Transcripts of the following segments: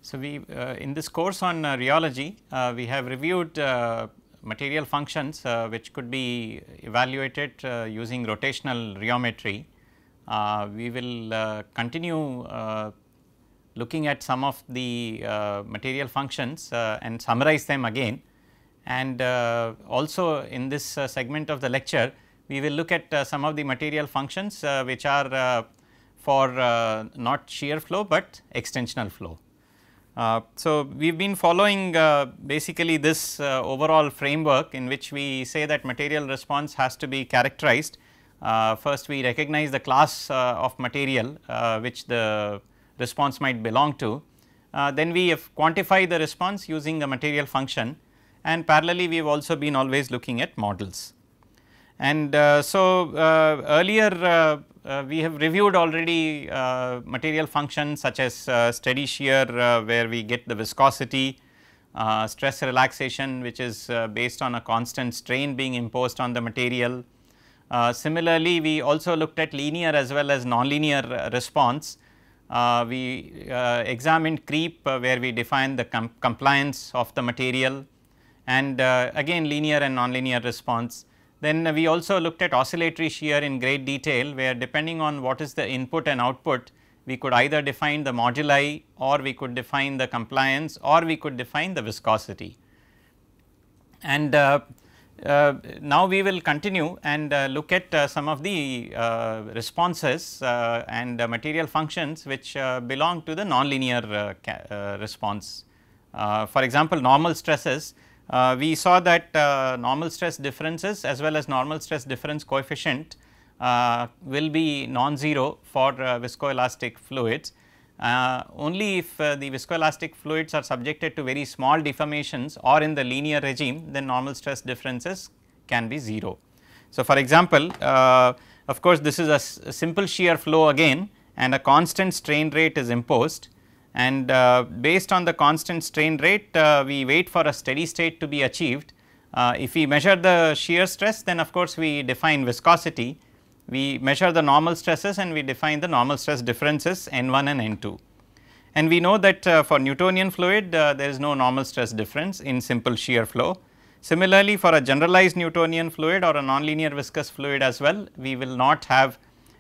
So, we in this course on rheology, we have reviewed material functions which could be evaluated using rotational rheometry. We will continue looking at some of the material functions and summarize them again, and also in this segment of the lecture we will look at some of the material functions which are for not shear flow, but extensional flow. So, we have been following basically this overall framework in which we say that material response has to be characterized. First we recognize the class of material which the response might belong to, then we have quantify the response using a material function, and parallelly we have also been always looking at models. And earlier we have reviewed already material functions such as steady shear where we get the viscosity, stress relaxation which is based on a constant strain being imposed on the material. Similarly, we also looked at linear as well as nonlinear response. We examined creep where we define the compliance of the material, and again linear and nonlinear response. Then we also looked at oscillatory shear in great detail, where depending on what is the input and output, we could either define the moduli, or we could define the compliance, or we could define the viscosity. And now we will continue and look at some of the responses and material functions which belong to the nonlinear response. For example, normal stresses. We saw that normal stress differences as well as normal stress difference coefficient will be non-zero for viscoelastic fluids. Only if the viscoelastic fluids are subjected to very small deformations or in the linear regime, then normal stress differences can be 0. So, for example, of course, this is a simple shear flow again, and a constant strain rate is imposed, and based on the constant strain rate we wait for a steady state to be achieved. If we measure the shear stress, then of course we define viscosity, we measure the normal stresses and we define the normal stress differences N1 and N2. And we know that for Newtonian fluid there is no normal stress difference in simple shear flow. Similarly, for a generalized Newtonian fluid or a nonlinear viscous fluid as well, we will not have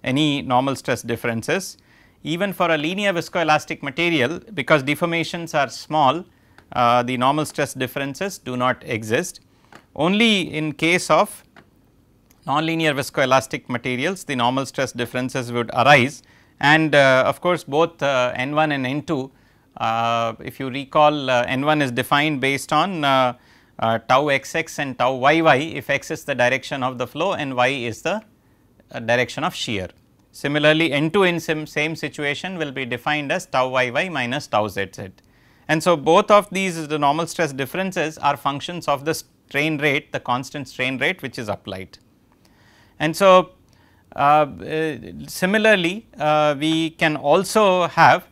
any normal stress differences. Even for a linear viscoelastic material, because deformations are small, the normal stress differences do not exist. Only in case of nonlinear viscoelastic materials, the normal stress differences would arise, and of course, both N1 and N2, if you recall, N1 is defined based on tau xx and tau yy, if x is the direction of the flow and y is the direction of shear. Similarly, N2 in same situation will be defined as tau yy minus tau zz. And so, both of these the normal stress differences are functions of the strain rate, the constant strain rate which is applied. And so, similarly we can also have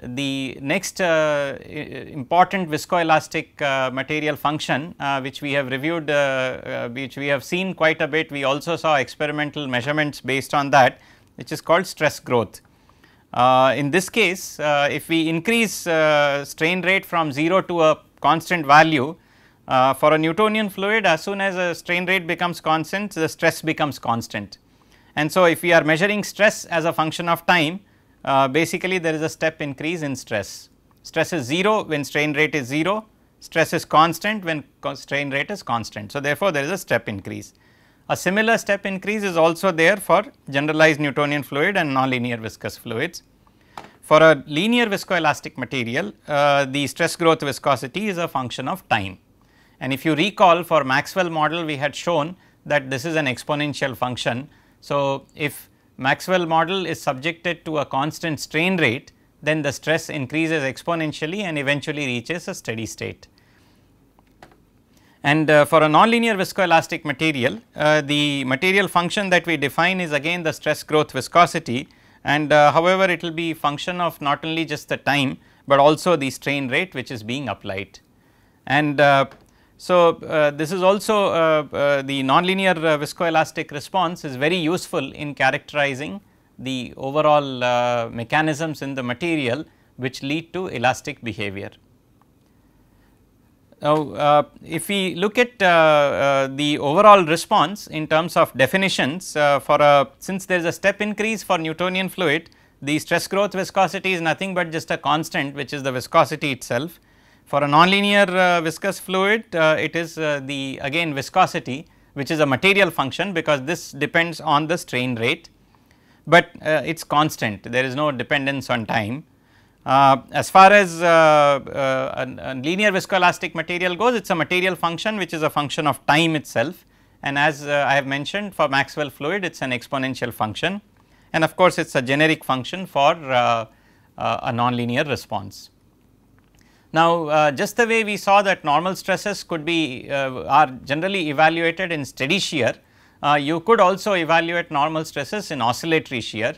the next important viscoelastic material function which we have reviewed, which we have seen quite a bit. We also saw experimental measurements based on that, which is called stress growth. In this case, if we increase strain rate from 0 to a constant value, for a Newtonian fluid, as soon as a strain rate becomes constant, the stress becomes constant. And so, if we are measuring stress as a function of time, basically there is a step increase in stress. Stress is 0 when strain rate is 0, stress is constant when strain rate is constant. So, therefore, there is a step increase. A similar step increase is also there for generalized Newtonian fluid and nonlinear viscous fluids. For a linear viscoelastic material, the stress growth viscosity is a function of time. And if you recall, for Maxwell model we had shown that this is an exponential function. So, if Maxwell model is subjected to a constant strain rate, then the stress increases exponentially and eventually reaches a steady state. And for a nonlinear viscoelastic material, the material function that we define is again the stress growth viscosity, and however, it will be function of not only just the time, but also the strain rate which is being applied. And this is also the nonlinear viscoelastic response is very useful in characterizing the overall mechanisms in the material which lead to elastic behavior. Now, if we look at the overall response in terms of definitions since there is a step increase for Newtonian fluid, the stress growth viscosity is nothing but just a constant, which is the viscosity itself. For a nonlinear viscous fluid, it is the again viscosity, which is a material function, because this depends on the strain rate, but it is constant, there is no dependence on time. As far as a linear viscoelastic material goes, it is a material function which is a function of time itself, and as I have mentioned, for Maxwell fluid it is an exponential function, and of course it is a generic function for a nonlinear response. Now, just the way we saw that normal stresses could be are generally evaluated in steady shear, you could also evaluate normal stresses in oscillatory shear.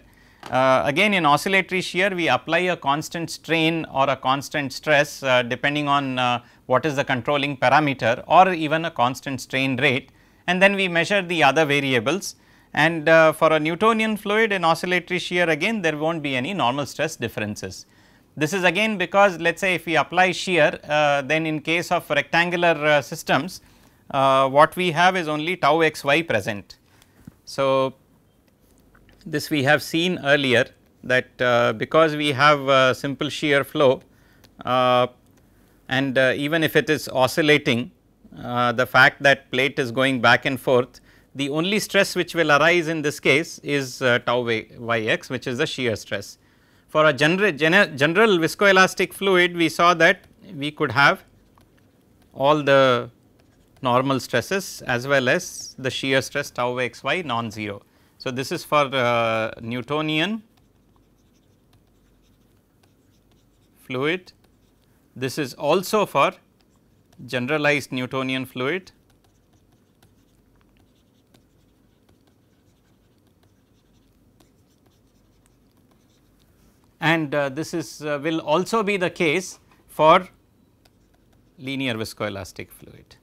Again, in oscillatory shear we apply a constant strain or a constant stress depending on what is the controlling parameter, or even a constant strain rate, and then we measure the other variables, and for a Newtonian fluid in oscillatory shear, again there will not be any normal stress differences. This is again because let us say if we apply shear, then in case of rectangular systems, what we have is only tau xy present. So, this we have seen earlier that because we have simple shear flow, and even if it is oscillating, the fact that plate is going back and forth, the only stress which will arise in this case is tau yx, which is the shear stress. For a general viscoelastic fluid, we saw that we could have all the normal stresses as well as the shear stress tau xy non-zero. So, this is for Newtonian fluid, this is also for generalized Newtonian fluid, and this is will also be the case for linear viscoelastic fluid.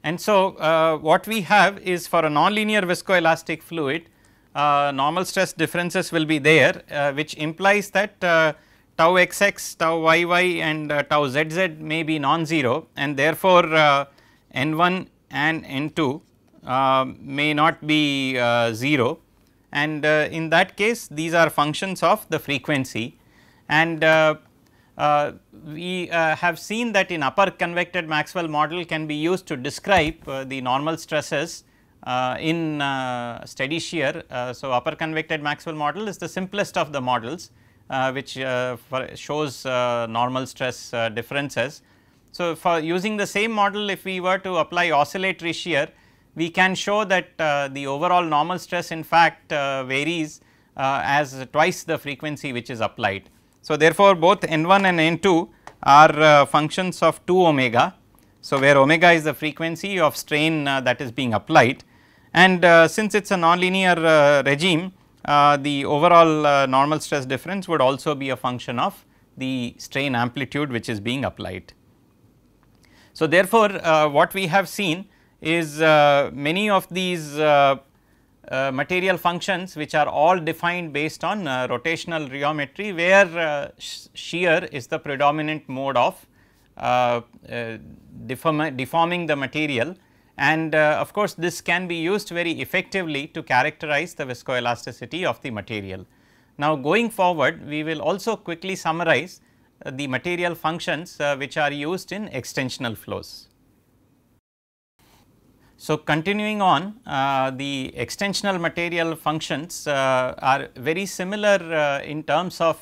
And so, what we have is for a nonlinear viscoelastic fluid, normal stress differences will be there, which implies that tau xx, tau yy and tau zz may be non-zero, and therefore, n1 and n2 may not be 0, and in that case these are functions of the frequency, and we have seen that in upper convected Maxwell model can be used to describe the normal stresses in steady shear. So, upper convected Maxwell model is the simplest of the models which shows normal stress differences. So, for using the same model, if we were to apply oscillatory shear, we can show that the overall normal stress in fact varies as twice the frequency which is applied. So, therefore, both n1 and n2 are functions of 2 omega. So, where omega is the frequency of strain that is being applied, and since it is a nonlinear regime, the overall normal stress difference would also be a function of the strain amplitude which is being applied. So, therefore, what we have seen is many of these material functions which are all defined based on rotational rheometry, where shear is the predominant mode of deforming the material, and of course, this can be used very effectively to characterize the viscoelasticity of the material. Now, going forward, we will also quickly summarize the material functions which are used in extensional flows. So, continuing on, the extensional material functions are very similar in terms of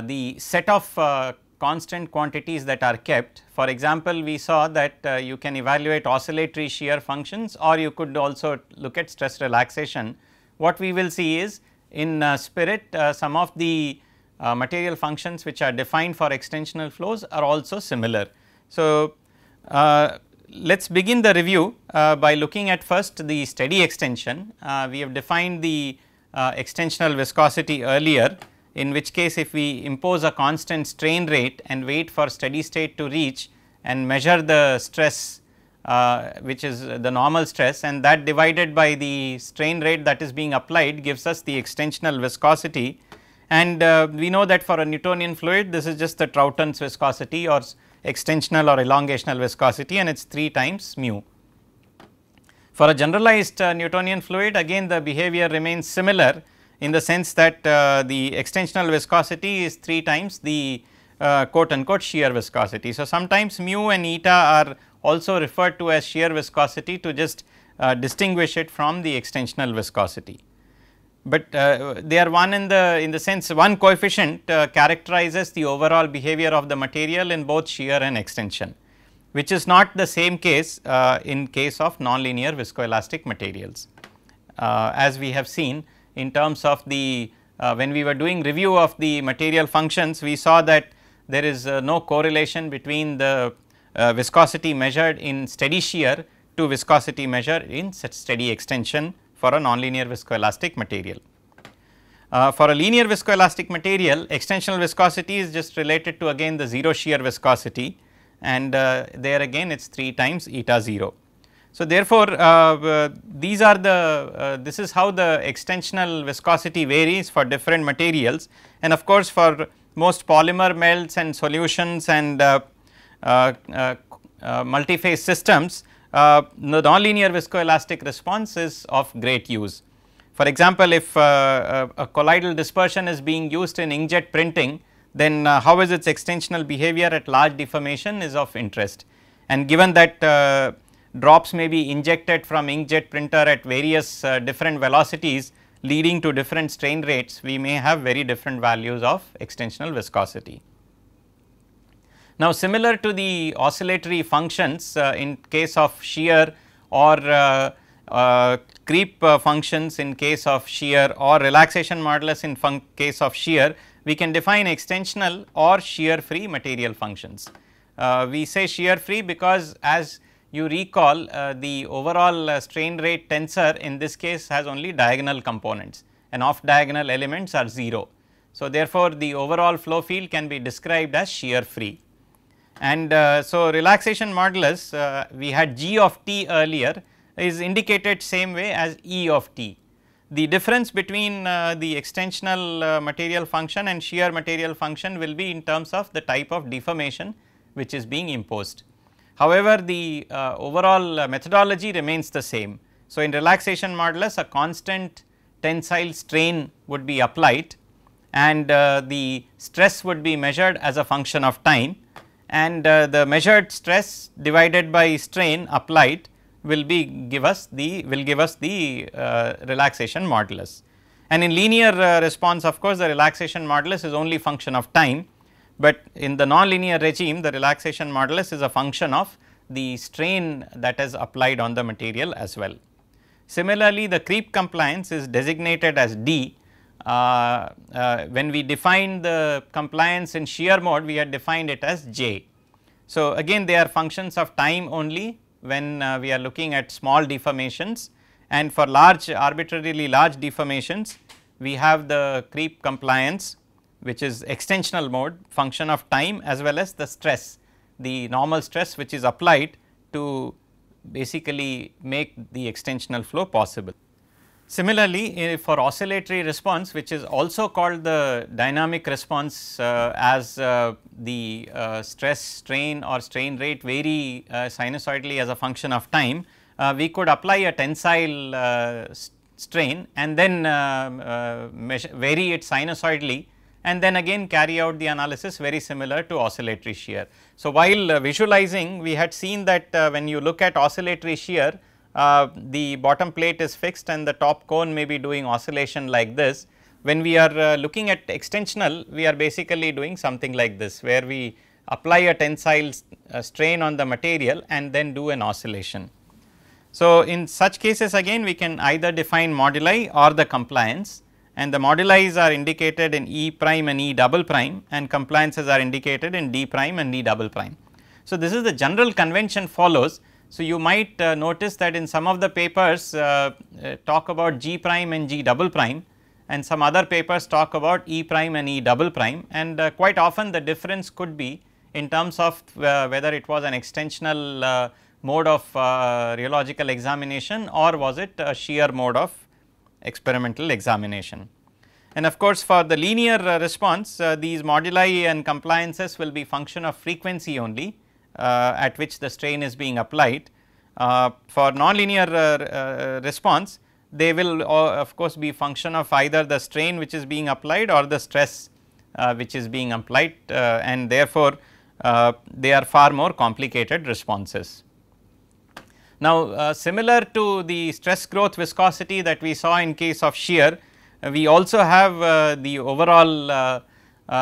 the set of constant quantities that are kept. For example, we saw that you can evaluate oscillatory shear functions, or you could also look at stress relaxation. What we will see is in spirit, some of the material functions which are defined for extensional flows are also similar. So, let us begin the review by looking at first the steady extension. We have defined the extensional viscosity earlier, in which case if we impose a constant strain rate and wait for steady state to reach and measure the stress which is the normal stress, and that divided by the strain rate that is being applied gives us the extensional viscosity. And we know that for a Newtonian fluid this is just the Troughton's viscosity or extensional or elongational viscosity, and it is 3 times mu. For a generalized Newtonian fluid, again the behavior remains similar in the sense that the extensional viscosity is 3 times the quote unquote shear viscosity. So, sometimes mu and eta are also referred to as shear viscosity to just distinguish it from the extensional viscosity. But they are one in the sense one coefficient characterizes the overall behavior of the material in both shear and extension, which is not the same case in case of nonlinear viscoelastic materials. As we have seen in terms of the when we were doing review of the material functions, we saw that there is no correlation between the viscosity measured in steady shear to viscosity measured in steady extension for a nonlinear viscoelastic material. For a linear viscoelastic material, extensional viscosity is just related to again the 0 shear viscosity, and there again it is 3 times eta 0. So, therefore, these are the this is how the extensional viscosity varies for different materials, and of course, for most polymer melts and solutions and multi-phase systems, the nonlinear viscoelastic response is of great use. For example, if a colloidal dispersion is being used in inkjet printing, then how is its extensional behavior at large deformation is of interest, and given that drops may be injected from inkjet printer at various different velocities leading to different strain rates, we may have very different values of extensional viscosity. Now, similar to the oscillatory functions in case of shear or creep functions in case of shear or relaxation modulus in case of shear, we can define extensional or shear free material functions. We say shear free because, as you recall, the overall strain rate tensor in this case has only diagonal components and off diagonal elements are 0. So, therefore, the overall flow field can be described as shear free. And so, relaxation modulus we had G of t earlier is indicated same way as E of t. The difference between the extensional material function and shear material function will be in terms of the type of deformation which is being imposed. However, the overall methodology remains the same. So, in relaxation modulus a constant tensile strain would be applied, and the stress would be measured as a function of time, and the measured stress divided by strain applied will give us the relaxation modulus. And in linear response, of course, the relaxation modulus is only function of time, but in the nonlinear regime the relaxation modulus is a function of the strain that is applied on the material as well. Similarly, the creep compliance is designated as D. When we define the compliance in shear mode, we had defined it as J. So, again they are functions of time only when we are looking at small deformations, and for large arbitrarily large deformations we have the creep compliance, which is extensional mode function of time as well as the stress, the normal stress which is applied to basically make the extensional flow possible. Similarly, for oscillatory response, which is also called the dynamic response, as the stress strain or strain rate vary sinusoidally as a function of time, we could apply a tensile strain and then vary it sinusoidally, and then again carry out the analysis very similar to oscillatory shear. So, while visualizing, we had seen that when you look at oscillatory shear, the bottom plate is fixed and the top cone may be doing oscillation like this. When we are looking at extensional, we are basically doing something like this, where we apply a tensile strain on the material and then do an oscillation. So, in such cases again we can either define moduli or the compliance, and the moduli are indicated in E prime and E double prime, and compliances are indicated in D prime and D double prime. So, this is the general convention follows. So, you might notice that in some of the papers talk about G prime and G double prime, and some other papers talk about E prime and E double prime, and quite often the difference could be in terms of whether it was an extensional mode of rheological examination, or was it a shear mode of experimental examination. And of course, for the linear response, these moduli and compliances will be function of frequency only at which the strain is being applied. For nonlinear response, they will of course be function of either the strain which is being applied or the stress which is being applied, and therefore, they are far more complicated responses. Now, similar to the stress growth viscosity that we saw in case of shear, we also have the overall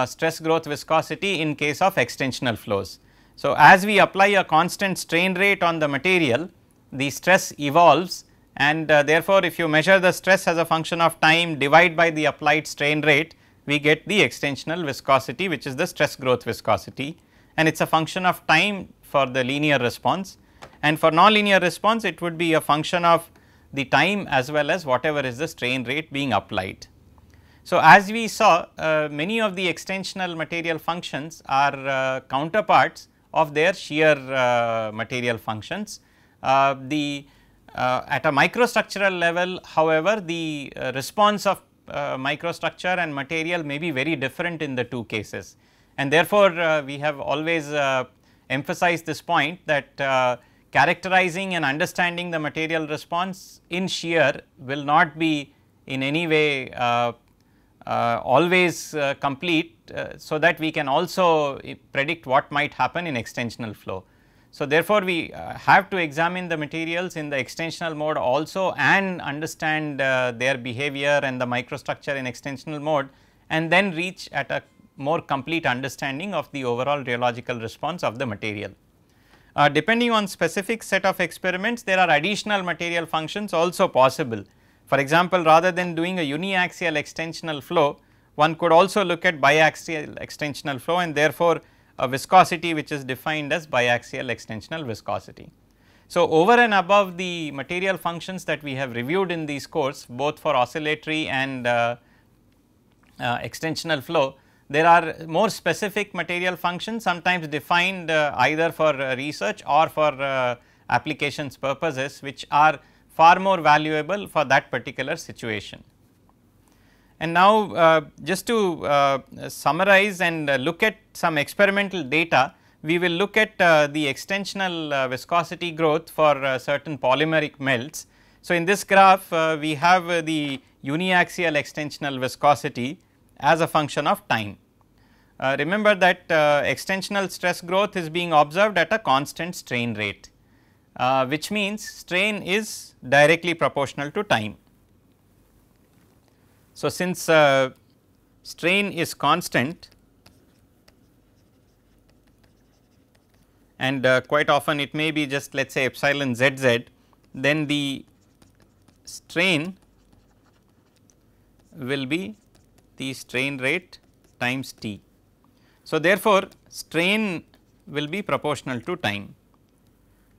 stress growth viscosity in case of extensional flows. So, as we apply a constant strain rate on the material, the stress evolves, and therefore, if you measure the stress as a function of time divide by the applied strain rate, we get the extensional viscosity, which is the stress growth viscosity, and it is a function of time for the linear response, and for nonlinear response it would be a function of the time as well as whatever is the strain rate being applied. So, as we saw, many of the extensional material functions are counterparts of their shear material functions. At a microstructural level, however, the response of microstructure and material may be very different in the two cases, and therefore, we have always emphasized this point that characterizing and understanding the material response in shear will not be in any way always complete, so that we can also predict what might happen in extensional flow. So, therefore, we have to examine the materials in the extensional mode also and understand their behavior and the microstructure in extensional mode, and then reach at a more complete understanding of the overall rheological response of the material. Depending on specific set of experiments, there are additional material functions also possible. For example, rather than doing a uniaxial extensional flow, one could also look at biaxial extensional flow, and therefore, a viscosity which is defined as biaxial extensional viscosity. So, over and above the material functions that we have reviewed in this course, both for oscillatory and extensional flow, there are more specific material functions, sometimes defined either for research or for applications purposes, which are far more valuable for that particular situation. And now, just to summarize and look at some experimental data, we will look at the extensional viscosity growth for certain polymeric melts. So, in this graph, we have the uniaxial extensional viscosity as a function of time. Remember that extensional stress growth is being observed at a constant strain rate, which means strain is directly proportional to time. So, since strain is constant, and quite often it may be just let us say epsilon zz, then the strain will be the strain rate times t. So, therefore, strain will be proportional to time.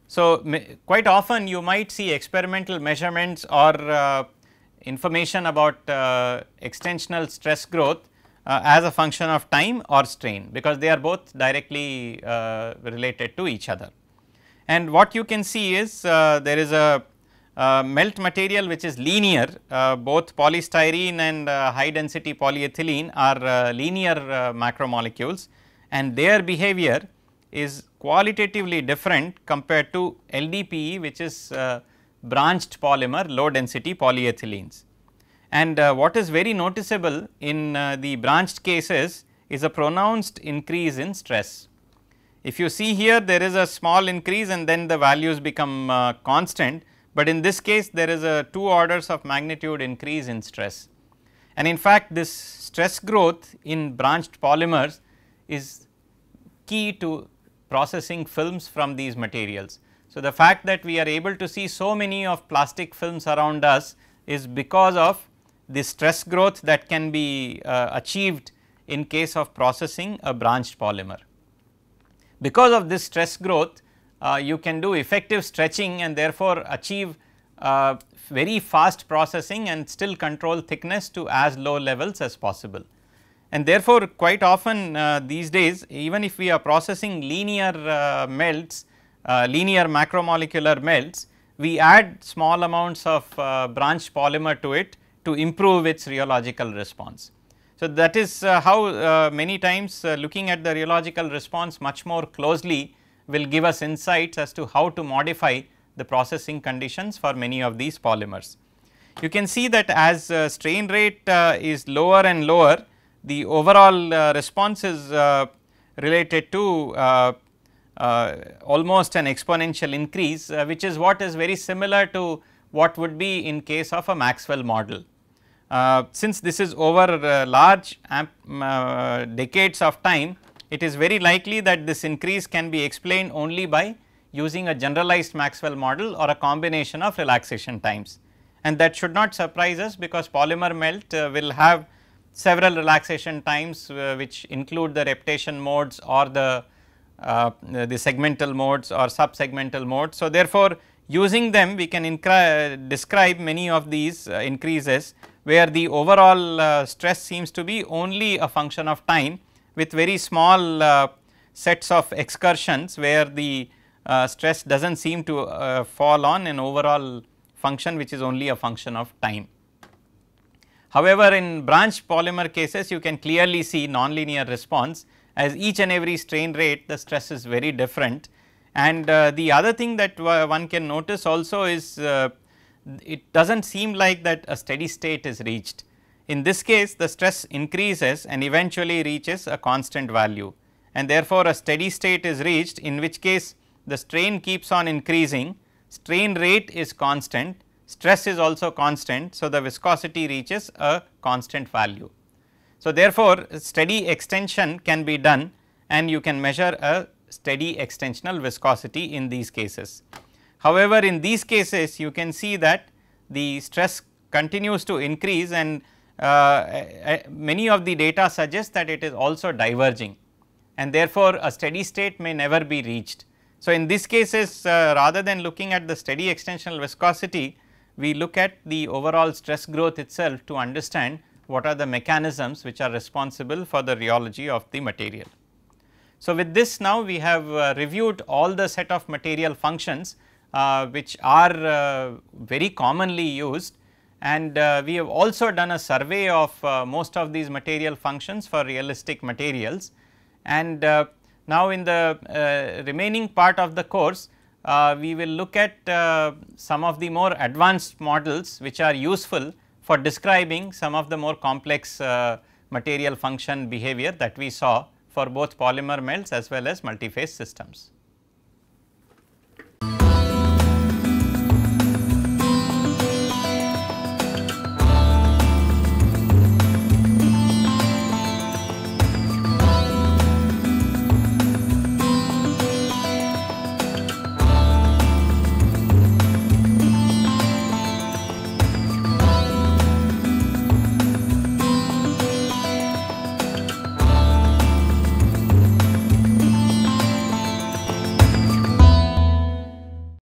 So, quite often you might see experimental measurements or information about extensional stress growth as a function of time or strain, because they are both directly related to each other. And what you can see is there is a melt material which is linear, both polystyrene and high density polyethylene are linear macromolecules, and their behavior is qualitatively different compared to LDPE, which is branched polymer low density polyethylenes. And what is very noticeable in the branched cases is a pronounced increase in stress. If you see here, there is a small increase and then the values become constant, but in this case there is a 2 orders of magnitude increase in stress. And in fact, this stress growth in branched polymers is key to processing films from these materials. So, the fact that we are able to see so many of plastic films around us is because of the stress growth that can be achieved in case of processing a branched polymer. Because of this stress growth, you can do effective stretching and therefore achieve very fast processing and still control thickness to as low levels as possible. And therefore, quite often these days, even if we are processing linear melts, linear macromolecular melts, we add small amounts of branched polymer to it to improve its rheological response. So, that is how many times looking at the rheological response much more closely will give us insights as to how to modify the processing conditions for many of these polymers. You can see that as strain rate is lower and lower, the overall response is related to almost an exponential increase, which is what is very similar to what would be in case of a Maxwell model. Since this is over large decades of time, it is very likely that this increase can be explained only by using a generalized Maxwell model or a combination of relaxation times, and that should not surprise us because polymer melt will have several relaxation times which include the reptation modes or the segmental modes or subsegmental modes. So, therefore, using them we can describe many of these increases where the overall stress seems to be only a function of time with very small sets of excursions where the stress does not seem to fall on an overall function which is only a function of time. However, in branched polymer cases you can clearly see nonlinear response, as each and every strain rate the stress is very different. And the other thing that one can notice also is it does not seem like that a steady state is reached. In this case the stress increases and eventually reaches a constant value, and therefore, a steady state is reached, in which case the strain keeps on increasing, strain rate is constant, stress is also constant. So, the viscosity reaches a constant value. So, therefore, steady extension can be done and you can measure a steady extensional viscosity in these cases. However, in these cases you can see that the stress continues to increase, and many of the data suggest that it is also diverging, and therefore, a steady state may never be reached. So, in these cases rather than looking at the steady extensional viscosity, we look at the overall stress growth itself to understand what are the mechanisms which are responsible for the rheology of the material. So, with this now we have reviewed all the set of material functions which are very commonly used, and we have also done a survey of most of these material functions for realistic materials. And now in the remaining part of the course we will look at some of the more advanced models which are useful for describing some of the more complex material function behavior that we saw for both polymer melts as well as multiphase systems.